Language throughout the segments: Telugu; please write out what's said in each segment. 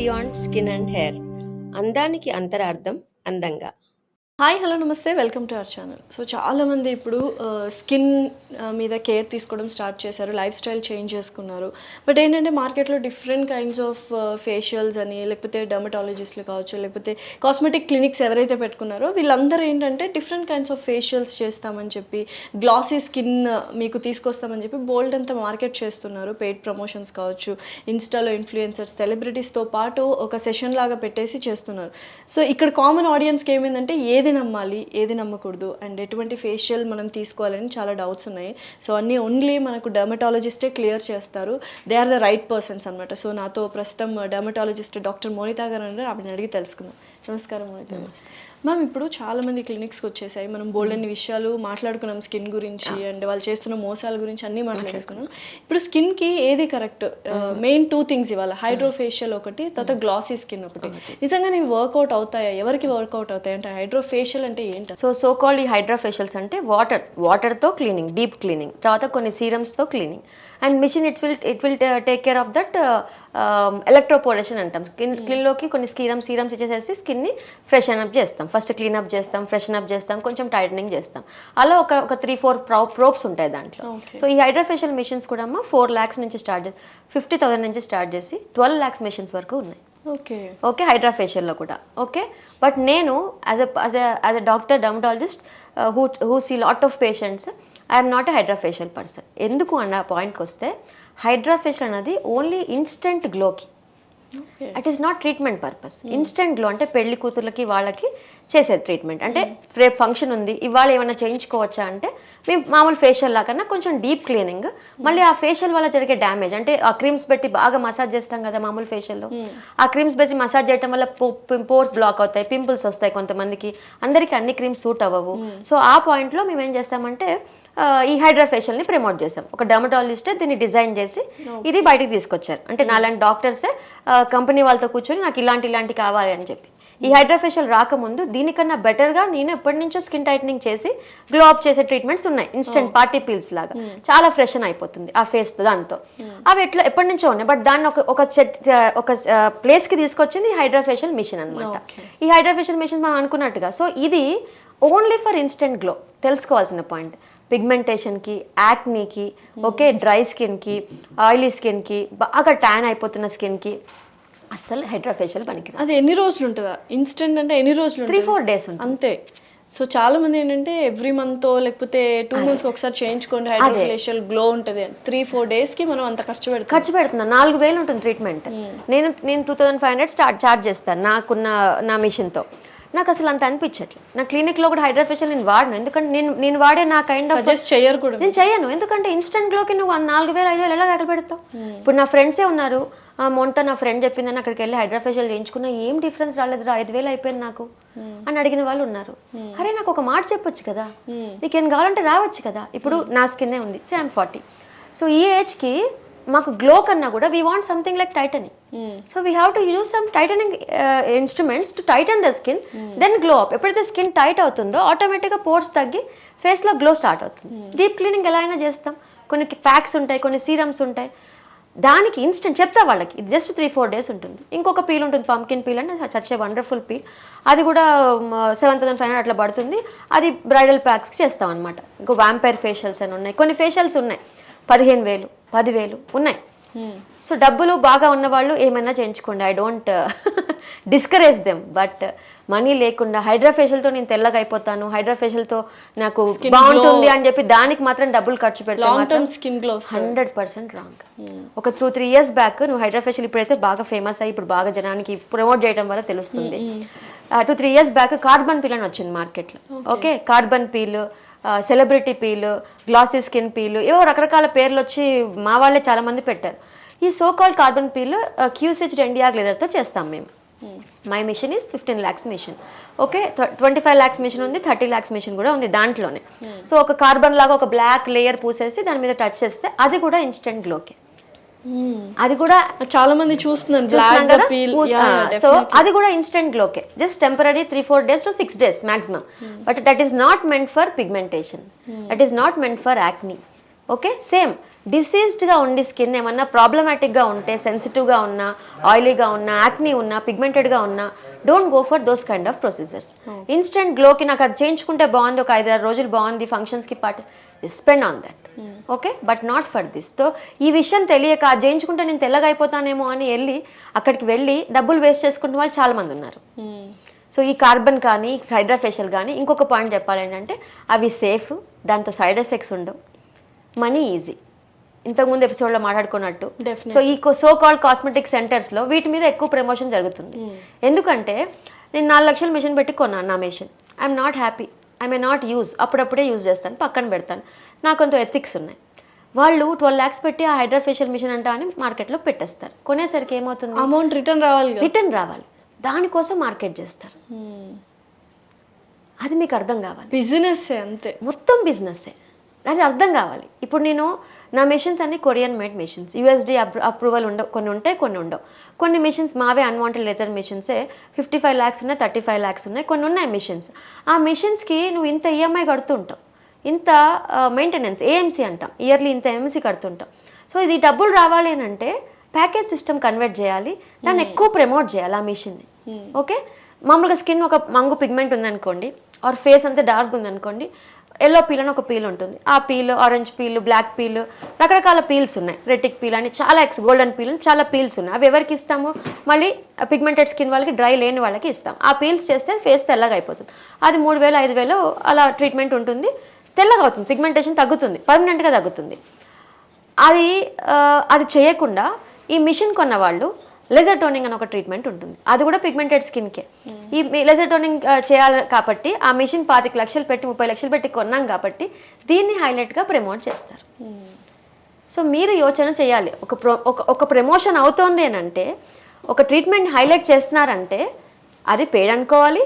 Beyond skin and hair. అందానికి అంతరార్థం అందంగా. హాయ్ హలో నమస్తే, welcome to our channel. So చాలామంది ఇప్పుడు స్కిన్ మీద కేర్ తీసుకోవడం స్టార్ట్ చేశారు, లైఫ్ స్టైల్ చేంజ్ చేసుకున్నారు. బట్ ఏంటంటే మార్కెట్లో డిఫరెంట్ కైండ్స్ ఆఫ్ ఫేషియల్స్ అని, లేకపోతే డర్మటాలజిస్ట్లు కావచ్చు, లేకపోతే కాస్మెటిక్ క్లినిక్స్ ఎవరైతే పెట్టుకున్నారో వీళ్ళందరూ ఏంటంటే డిఫరెంట్ కైండ్స్ ఆఫ్ ఫేషియల్స్ చేస్తామని చెప్పి, గ్లాసీ స్కిన్ మీకు తీసుకొస్తామని చెప్పి బోల్డ్ అంతా మార్కెట్ చేస్తున్నారు. పెయిడ్ ప్రమోషన్స్ కావచ్చు, ఇన్స్టాలో ఇన్ఫ్లుయెన్సర్స్, సెలబ్రిటీస్తో పాటు ఒక సెషన్ లాగా పెట్టేసి చేస్తున్నారు. సో ఇక్కడ కామన్ ఆడియన్స్కి ఏమైందంటే ఏది నమ్మాలి, ఏది నమ్మకూడదు, అండ్ ఎటువంటి ఫేషియల్ మనం తీసుకోవాలని చాలా డౌట్స్ ఉన్నాయి. సో అన్నీ ఓన్లీ మనకు డర్మటాలజిస్టే క్లియర్ చేస్తారు. They are the right persons అనమాట. సో నాతో ప్రస్తుతం డర్మటాలజిస్ట్ డాక్టర్ మోనితా గారు అన్నారు. ఆమెను అడిగి తెలుసుకుందాం. నమస్కారం మోనితా. మ్యామ్, ఇప్పుడు చాలామంది క్లినిక్స్కి వచ్చేసాయి. మనం బోల్డ్ అన్ని విషయాలు మాట్లాడుకున్నాం స్కిన్ గురించి, అండ్ వాళ్ళు చేస్తున్న మోసాల గురించి అన్నీ మాట్లాడేసుకున్నాం. ఇప్పుడు స్కిన్కి ఏది కరెక్ట్? మెయిన్ 2 థింగ్స్ ఇవాళ, హైడ్రోఫేషియల్ ఒకటి, తర్వాత గ్లాసీ స్కిన్ ఒకటి. నిజంగా నీవు వర్కౌట్ అవుతాయా? ఎవరికి వర్కౌట్ అవుతాయి? అంటే హైడ్రోఫేషియల్ అంటే ఏంటి? సో కాల్డ్ ఈ హైడ్రోఫేషియల్స్ అంటే వాటర్తో క్లీనింగ్, డీప్ క్లీనింగ్, తర్వాత కొన్ని సీరమ్స్తో cleaning, and machine it will take care of that electroporation అంటాం. స్కిన్లోకి కొన్ని సీరమ్స్ ఇచ్చేసేసి స్కిన్ని ఫ్రెషన్ అప్ చేస్తాం. ఫస్ట్ క్లీనప్ చేస్తాం, ఫ్రెషన్ అప్ చేస్తాం, కొంచెం టైటనింగ్ చేస్తాం. అలా ఒక 3-4 ప్రోబ్స్ ఉంటాయి దాంట్లో. సో ఈ హైడ్రోఫేషియల్ మిషన్స్ కూడా 4 lakhs నుంచి స్టార్ట్ చేసి 50,000 నుంచి స్టార్ట్ చేసి 12 lakhs మిషన్స్ వరకు ఉన్నాయి. ఓకే, హైడ్రాఫేషియల్లో కూడా. ఓకే, బట్ నేను as a doctor dermatologist who see lot of patients, I'm not a hydrafacial person. ఎందుకు అన్న పాయింట్కి వస్తే, హైడ్రాఫేషియల్ అనేది ఓన్లీ ఇన్స్టెంట్ గ్లోకి, it is not treatment purpose. Instant glow అంటే పెళ్లి కూతుర్లకి వాళ్ళకి చేసేది ట్రీట్మెంట్. అంటే రేపు ఫంక్షన్ ఉంది, ఇవాళ ఏమైనా చేయించుకోవచ్చా అంటే మేము మామూలు ఫేషియల్ లాకన్నా కొంచెం డీప్ క్లీనింగ్, మళ్ళీ ఆ ఫేషియల్ వల్ల జరిగే డ్యామేజ్, అంటే ఆ క్రీమ్స్ పెట్టి బాగా మసాజ్ చేస్తాం కదా మామూలు ఫేషియల్లో, ఆ క్రీమ్స్ పెట్టి మసాజ్ చేయడం వల్ల పోర్స్ బ్లాక్ అవుతాయి, పింపుల్స్ వస్తాయి కొంతమందికి, అందరికీ అన్ని క్రీమ్స్ సూట్ అవ్వవు. సో ఆ పాయింట్లో మేము ఏం చేస్తామంటే ఈ హైడ్రాఫేషియల్ని ప్రమోట్ చేస్తాం. ఒక డర్మటాలజిస్టే దీన్ని డిజైన్ చేసి ఇది బయటికి తీసుకొచ్చారు. అంటే నాలాంటి డాక్టర్సే కంపెనీ వాళ్ళతో కూర్చొని నాకు ఇలాంటి కావాలి అని చెప్పి. ఈ హైడ్రాఫేషియల్ రాకముందు దీనికన్నా బెటర్గా నేను ఎప్పటి నుంచో స్కిన్ టైటనింగ్ చేసి గ్లో అప్ చేసే ట్రీట్మెంట్స్ ఉన్నాయి. ఇన్స్టెంట్ పార్టీ పీల్స్ లాగా చాలా ఫ్రెషన్ అయిపోతుంది ఆ ఫేస్ దాంతో. అవి ఎప్పటి నుంచో ఉన్నాయి. బట్ దాన్ని ఒక ప్లేస్కి తీసుకొచ్చింది ఈ హైడ్రాఫేషియల్ మిషన్ అనమాట. ఈ హైడ్రాఫేషియల్ మిషన్ మనం అనుకున్నట్టుగా, సో ఇది ఓన్లీ ఫర్ ఇన్స్టెంట్ గ్లో. తెలుసుకోవాల్సిన పాయింట్, పిగ్మెంటేషన్కి, యాక్నీకి, ఓకే, డ్రై స్కిన్కి, ఆయిలీ స్కిన్కి, బాగా ట్యాన్ అయిపోతున్న స్కిన్కి అస్సలు హైడ్రాఫేషియల్ పనికిరాదు. అది ఎన్ని రోజులు ఉంటుందా? ఇన్స్టెంట్ అంటే ఎన్ని రోజులు? 3-4 days అంతే. సో చాలా మంది ఏంటంటే ఎవ్రీ మంత్ లేకపోతే 2 months ఒకసారి చేయించుకోండి, హైడ్రోఫేషియల్ గ్లో ఉంటుంది. 3-4 daysకి మనం అంత ఖర్చు పెడుతున్నాం. 4,000 ఉంటుంది ట్రీట్మెంట్. నేను 2,500 చార్జ్ చేస్తాను నా మిషన్తో. నాకు అసలు అంత అనిపించట్లేదు. నా క్లినిక్లో కూడా హైడ్రాఫేషియల్ నేను వాడను. ఎందుకంటే నేను వాడే నా కైండ్ ఆఫ్ నేను చేయను. ఎందుకంటే ఇన్స్టెంట్ గ్లోకి నువ్వు 4,000-5,000 ఎలా తగలు పెడతావు? ఇప్పుడు నా ఫ్రెండ్సే ఉన్నారు. మొంత నా ఫ్రెండ్ చెప్పిందని అక్కడికి వెళ్ళి హైడ్రాఫేషియల్ చేయించుకున్నా, ఏం డిఫరెన్స్ రాలేదురా, 5,000 అయిపోయింది నాకు అని అడిగిన వాళ్ళు ఉన్నారు. అరే నాకు ఒక మాట చెప్పొచ్చు కదా, నీకేం కావాలంటే రావచ్చు కదా. ఇప్పుడు నా స్కిన్నే ఉంది, ఐఎమ్ 40. సో ఈ ఏజ్కి మాకు గ్లో కన్నా కూడా we want something like tightening. So we have to use some tightening instruments to tighten the skin, then glow up. ఎప్పుడైతే స్కిన్ టైట్ అవుతుందో ఆటోమేటిక్గా పోర్స్ తగ్గి ఫేస్లో గ్లో స్టార్ట్ అవుతుంది. డీప్ క్లీనింగ్ ఎలా అయినా చేస్తాం. కొన్ని ప్యాక్స్ ఉంటాయి, కొన్ని సీరమ్స్ ఉంటాయి. దానికి ఇన్స్టెంట్ చెప్తా వాళ్ళకి, ఇది జస్ట్ 3-4 days ఉంటుంది. ఇంకొక పీల్ ఉంటుంది, పంకిన్ పీల్ అంటే సచ్ ఏ వండర్ఫుల్ పీల్. అది కూడా 7,500 అట్లా పడుతుంది. అది బ్రైడల్ ప్యాక్స్కి చేస్తాం అనమాట. ఇంకో వ్యాంపైర్ ఫేషియల్స్ అని ఉన్నాయి, కొన్ని ఫేషియల్స్ ఉన్నాయి 15,000, 10,000 ఉన్నాయి. సో డబ్బులు బాగా ఉన్నవాళ్ళు ఏమైనా చేయించుకోండి, I don't discourage them. But money లేకుండా హైడ్రాఫేషియల్తో నేను తెల్లగా అయిపోతాను, హైడ్రాఫేషియల్తో నాకు బాగుంటుంది అని చెప్పి దానికి మాత్రం డబ్బులు ఖర్చు పెడతాను, 100% రాంగ్. ఒక 2-3 years బ్యాక్ నువ్వు హైడ్రాఫేషియల్ ఇప్పుడైతే బాగా ఫేమస్ అయ్యి ఇప్పుడు బాగా జనానికి ప్రమోట్ చేయడం వల్ల తెలుస్తుంది. 2-3 years బ్యాక్ కార్బన్ పీల్ అని వచ్చింది మార్కెట్లో. Okay, carbon peel, celebrity peel, glossy skin peel, ఏవో రకరకాల పేర్లు వచ్చి మా వాళ్ళే చాలా మంది పెట్టారు. ఈ so called carbon peel q switched India గ్లేజర్తో చేస్తాం మేము. My machine is 15 lakhs machine. Okay, 25 lakhs machine ఉంది, 30 lakhs మిషన్ కూడా ఉంది దాంట్లోనే. సో ఒక కార్బన్ లాగా ఒక బ్లాక్ లేయర్ పూసేసి దాని మీద టచ్ చేస్తే అది కూడా ఇన్స్టెంట్ గ్లోకే. అది కూడా చాలా మంది చూస్తున్నాను. సో అది కూడా ఇన్స్టెంట్ గ్లోకే, just temporary 3-4 days to 6 days maximum. But that is not meant for pigmentation, that is not meant for acne. Okay, same డిసీజ్డ్గా ఉండి స్కిన్ ఏమన్నా ప్రాబ్లమాటిక్గా ఉంటే, సెన్సిటివ్గా ఉన్నా, ఆయిలీగా ఉన్నా, యాక్నీ ఉన్నా, పిగ్మెంటెడ్గా ఉన్నా, don't go for those kind of procedures. Instant గ్లోకి నాకు అది చేయించుకుంటే బాగుంది, ఒక 5-6 రోజులు బాగుంది, ఫంక్షన్స్కి spend on that, okay, but not for this. తో ఈ విషయం తెలియక అది చేయించుకుంటే నేను తెల్లగా అయిపోతానేమో అని అక్కడికి వెళ్ళి డబ్బులు వేస్ట్ చేసుకునే వాళ్ళు చాలామంది ఉన్నారు. సో ఈ కార్బన్ కానీ హైడ్రా ఫేషియల్ కానీ ఇంకొక పాయింట్ చెప్పాలి ఏంటంటే అవి సేఫ్, దాంతో సైడ్ ఎఫెక్ట్స్ ఉండవు, మనీ ఈజీ. ఇంతకుముందు ఎపిసోడ్లో మాట్లాడుకున్నట్టు సో ఈ సో కాల్డ్ కాస్మెటిక్ సెంటర్స్లో వీటి మీద ఎక్కువ ప్రమోషన్ జరుగుతుంది. ఎందుకంటే నేను 4 లక్షల మిషన్ పెట్టి కొన్నాను నా machine. I'm not happy, I may not use, అప్పుడప్పుడే యూజ్ చేస్తాను, పక్కన పెడతాను, నాకు కొంత ఎథిక్స్ ఉన్నాయి. వాళ్ళు 12 lakhs పెట్టి ఆ హైడ్రా ఫేషియల్ మిషన్ అంటా అని మార్కెట్లో పెట్టేస్తారు. కొనేసరికి ఏమవుతుంది, అమౌంట్ రిటర్న్ రావాలి, దానికోసం మార్కెట్ చేస్తారు. అది మీకు అర్థం కావాలి. బిజినెస్ అంతే, మొత్తం బిజినెస్సే, అది అర్థం కావాలి. ఇప్పుడు నేను నా మెషిన్స్ అన్ని Korean made machines, USD approval ఉండవు, కొన్ని ఉంటాయి, కొన్ని ఉండవు. కొన్ని మెషిన్స్ మావే అన్వాంటెడ్ లేజర్ మెషిన్సే 55 lakhs ఉన్నాయి, 35 lakhs ఉన్నాయి, కొన్ని ఉన్నాయి మెషిన్స్. ఆ మెషిన్స్కి నువ్వు ఇంత ఈఎంఐ కడుతుంటావు, ఇంత మెయింటెనెన్స్ ఏఎంసీ అంటాం, ఇయర్లీ ఇంత ఎంసీ కడుతుంటాం. సో ఇది డబ్బులు రావాలి అని అంటే ప్యాకేజ్ సిస్టమ్ కన్వర్ట్ చేయాలి, దాన్ని ఎక్కువ ప్రమోట్ చేయాలి ఆ మిషన్ని. ఓకే, మామూలుగా స్కిన్ ఒక మంగు పిగ్మెంట్ ఉందనుకోండి, ఆర్ ఫేస్ అంతా డార్క్ ఉందనుకోండి, ఎల్లో పీల్ అని ఒక పీల్ ఉంటుంది, ఆ peel, orange peel, black peel, రకరకాల పీల్స్ ఉన్నాయి, రెటిక్ పీల్ అని చాలా గోల్డెన్ పీల్ అని చాలా పీల్స్ ఉన్నాయి. అవి ఎవరికి ఇస్తాము, మళ్ళీ పిగ్మెంటెడ్ స్కిన్ వాళ్ళకి, డ్రై లేని వాళ్ళకి ఇస్తాం. ఆ పీల్స్ చేస్తే ఫేస్ తెల్లగా అయిపోతుంది. అది 3,000-5,000 అలా ట్రీట్మెంట్ ఉంటుంది, తెల్లగా అవుతుంది, పిగ్మెంటేషన్ తగ్గుతుంది, పర్మనెంట్గా తగ్గుతుంది. అది చేయకుండా ఈ మిషన్ కొన్న వాళ్ళు లేజర్ టోనింగ్ అని ఒక ట్రీట్మెంట్ ఉంటుంది, అది కూడా పిగ్మెంటెడ్ స్కిన్కే. ఈ లేజర్ టోనింగ్ చేయాలి కాబట్టి ఆ మిషన్ 25 లక్షలు పెట్టి 30 లక్షలు పెట్టి కొన్నాం కాబట్టి దీన్ని హైలైట్గా ప్రమోట్ చేస్తారు. సో మీరు యోచన చేయాలి, ఒక ప్రమోషన్ అవుతోంది అని అంటే, ఒక ట్రీట్మెంట్ హైలైట్ చేస్తున్నారంటే అది పేడ్ అనుకోవాలి,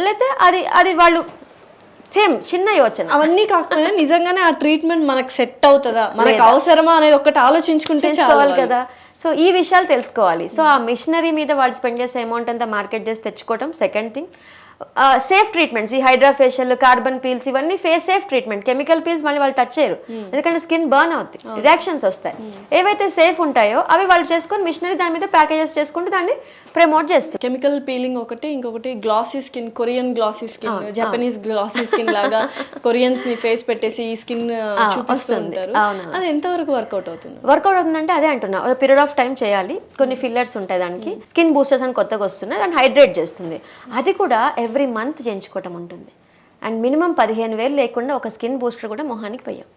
లేకపోతే అది వాళ్ళు సేమ్ చిన్న యోచన. అవన్నీ కాకుండా నిజంగానే ఆ ట్రీట్మెంట్ మనకు సెట్ అవుతుందా, మనకు అవసరమా అనేది ఒకటి ఆలోచించుకుంటే చాలు కదా. సో ఈ విషయాలు తెలుసుకోవాలి. సో ఆ మిషనరీ మీద వాళ్ళు స్పెండ్ చేసే అమౌంట్ అంతా మార్కెట్ చేసి తెచ్చుకోవటం సెకండ్ థింగ్. సేఫ్ ట్రీట్మెంట్స్, ఈ హైడ్రా ఫేషియల్, కార్బన్ పీల్స్, ఇవన్నీ సేఫ్ ట్రీట్మెంట్. కెమికల్ పీల్స్ మళ్ళీ వాళ్ళు టచ్ చేయరు, ఎందుకంటే స్కిన్ బర్న్ అవుతుంది, రియాక్షన్స్ వస్తాయి. ఏవైతే సేఫ్ ఉంటాయో అవి వాళ్ళు చేసుకొని మిషనరీ దాని మీద ప్యాకేజెస్ చేసుకుంటూ దాన్ని ప్రమోట్ చేస్తారు. కెమికల్ పీలింగ్ ఒకటి, ఇంకొకటి glossy skin, Korean glossy skin, Japanese glossy skin లాగా కొరియన్స్ ని ఫేస్ పెట్టేసి ఈ స్కిన్ చూపిస్తుంటారు. అది ఎంతవరకు వర్కౌట్ అవుతుంది? వర్కౌట్ అవుతుందంటే అదే అంటున్నా, పీరియడ్ ఆఫ్ టైం చేయాలి. కొన్ని ఫిల్లర్స్ ఉంటాయి దానికి, స్కిన్ బూస్టర్స్ అని కొత్తగా వస్తున్నాయి, దాన్ని హైడ్రేట్ చేస్తుంది. అది కూడా ఎవ్రీ మంత్ చేయించుకోవటం ఉంటుంది. అండ్ మినిమం 15,000 లేకుండా ఒక స్కిన్ బూస్టర్ కూడా మొహానికి పోయాం.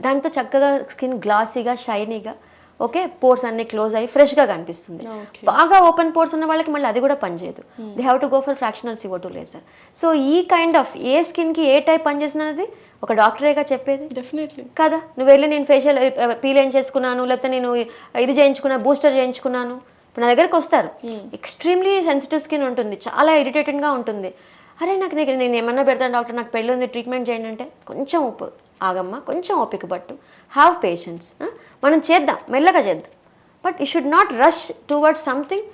దాంతో చక్కగా స్కిన్ గ్లాసీగా, షైనీగా, ఓకే, పోర్స్ అన్ని క్లోజ్ అయ్యి ఫ్రెష్గా కనిపిస్తుంది. బాగా ఓపెన్ పోర్స్ ఉన్న వాళ్ళకి మళ్ళీ అది కూడా పనిచేయదు, they have to go for fractional CO2 laser. So ఈ కైండ్ ఆఫ్ ఏ స్కిన్కి ఏ టైప్ పనిచేసినది ఒక డాక్టరేగా చెప్పేది. డెఫినెట్లీ కదా, నువ్వు వెళ్ళి నేను ఫేషియల్ పీల్ ఏం చేసుకున్నాను, లేకపోతే నేను ఇది చేయించుకున్నా, బూస్టర్ చేయించుకున్నాను. ఇప్పుడు నా దగ్గరకు వస్తారు, ఎక్స్ట్రీమ్లీ సెన్సిటివ్ స్కిన్ ఉంటుంది, చాలా ఇరిటేటెడ్గా ఉంటుంది. అరే నేను ఏమన్నా పెడతాను డాక్టర్, నాకు పెళ్ళి ఉంది, ట్రీట్మెంట్ చేయండి అంటే, కొంచెం ఉప్పు ఆగమ్మా, కొంచెం ఓపిక పట్టు, హ్యావ్ పేషెన్స్, మనం చేద్దాం, మెల్లగా చేద్దాం. But you should not rush towards something.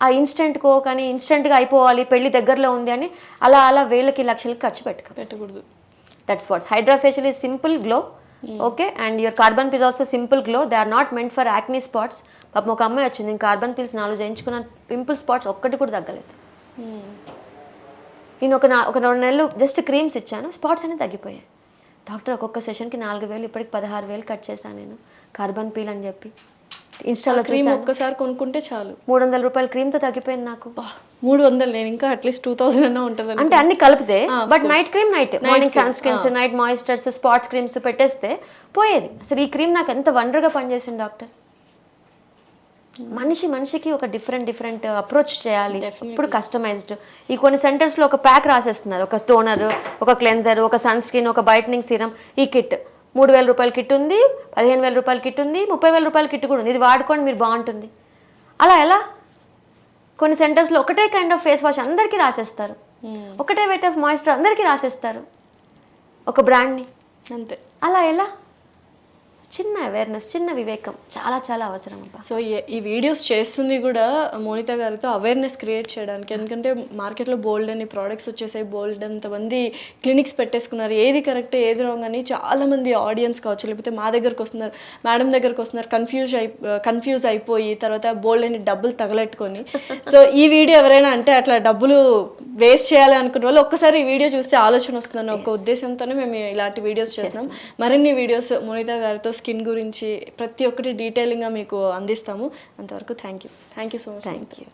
ఆ ఇన్స్టెంట్కో కానీ ఇన్స్టెంట్గా అయిపోవాలి, పెళ్లి దగ్గరలో ఉంది అని అలా వేలకి లక్షలకి ఖర్చు పెట్టకూడదు. That's what hydra facial is simple glow, okay, and your carbon peels also simple glow. They are not meant for acne spots. పాపం ఒక అమ్మాయి వచ్చింది, నేను కార్బన్ పీల్స్ 4 చేయించుకున్న, పింపుల్ స్పాట్స్ ఒక్కటి కూడా తగ్గలేదు. నేను ఒక 2 నెలలు జస్ట్ క్రీమ్స్ ఇచ్చాను, స్పాట్స్ అనేవి తగ్గిపోయాయి. డాక్టర్ ఒక్కొక్క సెషన్కి 4,000, ఇప్పటికి 16,000 కట్ చేశాను నేను కార్బన్ పీల్ అని చెప్పి. ఇన్స్టాలో క్రీమ్ ఒక్కసారి కొనుక్కుంటే చాలు, 300 రూపాయల క్రీమ్తో తగ్గిపోయింది నాకు. 300, నేను ఇంకా అట్లీస్ట్ 2,000 అన్నా ఉంటుంది అంటే అన్ని కలిపితే. But night cream, morning sunscreens, night moistures, spots creams పెట్టేస్తే పోయేది. అసలు ఈ క్రీమ్ నాకు ఎంత వండర్గా పనిచేసింది డాక్టర్. మనిషికి ఒక డిఫరెంట్ అప్రోచ్ చేయాలి, ఇప్పుడు కస్టమైజ్డ్. ఈ కొన్ని సెంటర్స్లో ఒక ప్యాక్ రాసేస్తున్నారు, ఒక టోనర్, ఒక క్లెన్జర్, ఒక సన్ స్క్రీన్, ఒక బ్రైట్నింగ్ సీరం. ఈ కిట్ 3,000 రూపాయల కిట్ ఉంది, 15,000 రూపాయల కిట్ ఉంది, 30,000 రూపాయల కిట్ కూడా ఉంది. ఇది వాడుకోండి మీరు బాగుంటుంది. అలా ఎలా? కొన్ని సెంటర్స్లో ఒకటే కైండ్ ఆఫ్ ఫేస్ వాష్ అందరికీ రాసేస్తారు, ఒకటే వెయిట్ ఆఫ్ మాయిశ్చర్ అందరికీ రాసేస్తారు, ఒక బ్రాండ్ని. అంతే. అలా ఎలా? చిన్న అవేర్నెస్, చిన్న వివేకం చాలా చాలా అవసరం అబ్బా. సో ఈ వీడియోస్ చేస్తుంది కూడా మోనిత గారితో అవేర్నెస్ క్రియేట్ చేయడానికి. ఎందుకంటే మార్కెట్లో బోల్డ్ అని ప్రోడక్ట్స్ వచ్చేసాయి, బోల్డ్ అంతమంది క్లినిక్స్ పెట్టేసుకున్నారు, ఏది కరెక్ట్ ఏది రాంగ్ అని చాలామంది ఆడియన్స్ కావచ్చు, లేకపోతే మా దగ్గరకు వస్తున్నారు, మేడం దగ్గరకు వస్తున్నారు, కన్ఫ్యూజ్ అయిపోయి తర్వాత బోల్డ్ అని డబ్బులు తగలెట్టుకొని. సో ఈ వీడియో ఎవరైనా అంటే అట్లా డబ్బులు వేస్ట్ చేయాలి అనుకున్న వాళ్ళు ఒక్కసారి ఈ వీడియో చూస్తే ఆలోచన వస్తుందని ఒక ఉద్దేశంతోనే మేము ఇలాంటి వీడియోస్ చేస్తున్నాం. మరిన్ని వీడియోస్ మోనిత గారితో స్కిన్ గురించి ప్రతి ఒక్కటి డీటెయిలింగ్గా మీకు అందిస్తాము. అంతవరకు thank you so much. Thank you.